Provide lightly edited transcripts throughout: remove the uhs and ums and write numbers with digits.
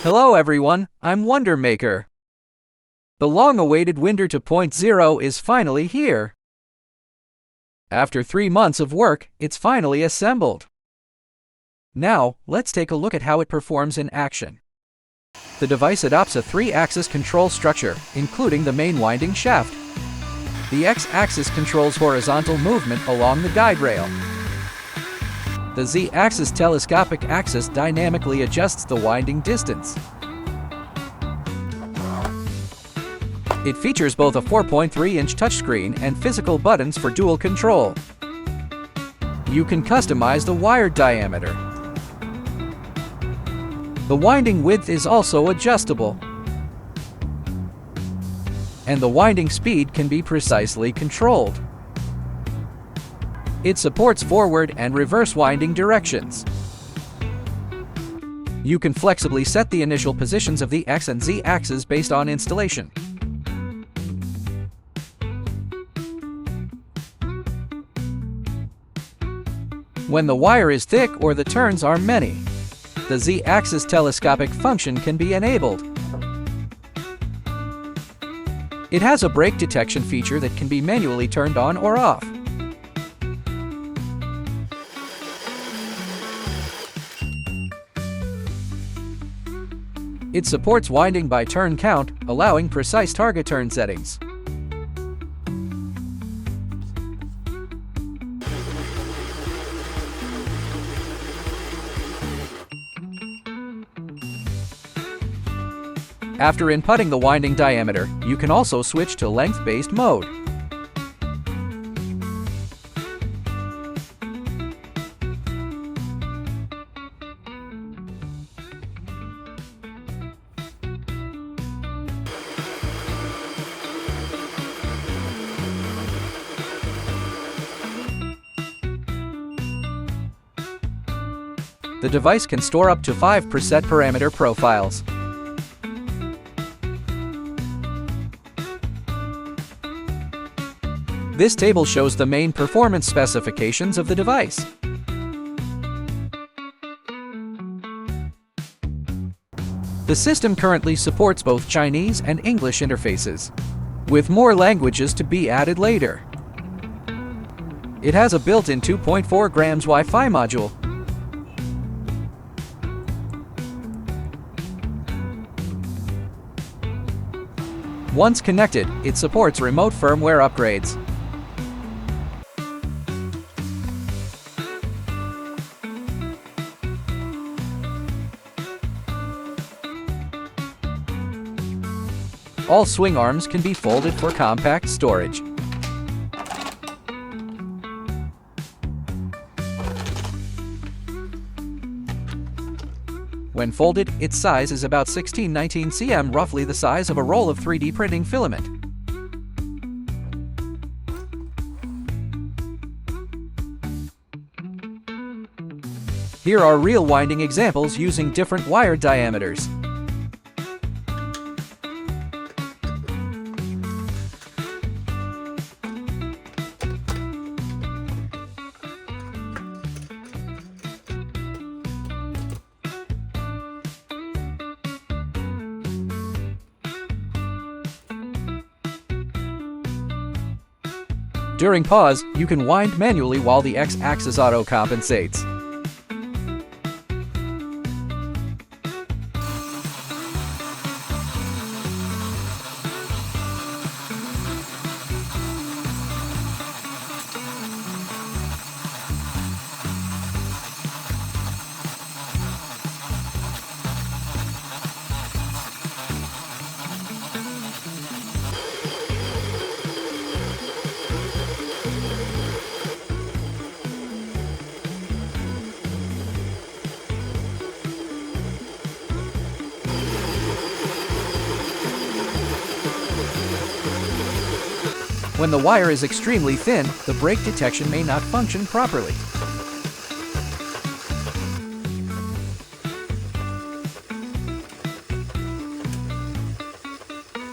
Hello everyone, I'm Wonder Maker. The long-awaited Winder 2.0 is finally here. After 3 months of work, it's finally assembled. Now, let's take a look at how it performs in action. The device adopts a 3-axis control structure, including the main winding shaft. The X-axis controls horizontal movement along the guide rail. The Z-axis telescopic axis dynamically adjusts the winding distance. It features both a 4.3-inch touchscreen and physical buttons for dual control. You can customize the wire diameter. The winding width is also adjustable. And the winding speed can be precisely controlled. It supports forward and reverse winding directions. You can flexibly set the initial positions of the X and Z axes based on installation. When the wire is thick or the turns are many, the Z-axis telescopic function can be enabled. It has a break detection feature that can be manually turned on or off. It supports winding by turn count, allowing precise target turn settings. After inputting the winding diameter, you can also switch to length-based mode. The device can store up to 5 preset parameter profiles. This table shows the main performance specifications of the device. The system currently supports both Chinese and English interfaces, with more languages to be added later. It has a built-in 2.4 grams Wi-Fi module. Once connected, it supports remote firmware upgrades. All swing arms can be folded for compact storage. When folded, its size is about 16-19 cm, roughly the size of a roll of 3D printing filament. Here are real winding examples using different wire diameters. During pause, you can wind manually while the X-axis auto-compensates. When the wire is extremely thin, the break detection may not function properly.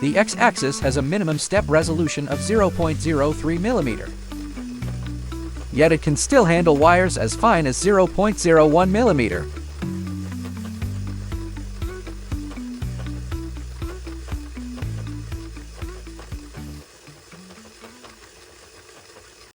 The X-axis has a minimum step resolution of 0.03 mm. Yet it can still handle wires as fine as 0.01 mm.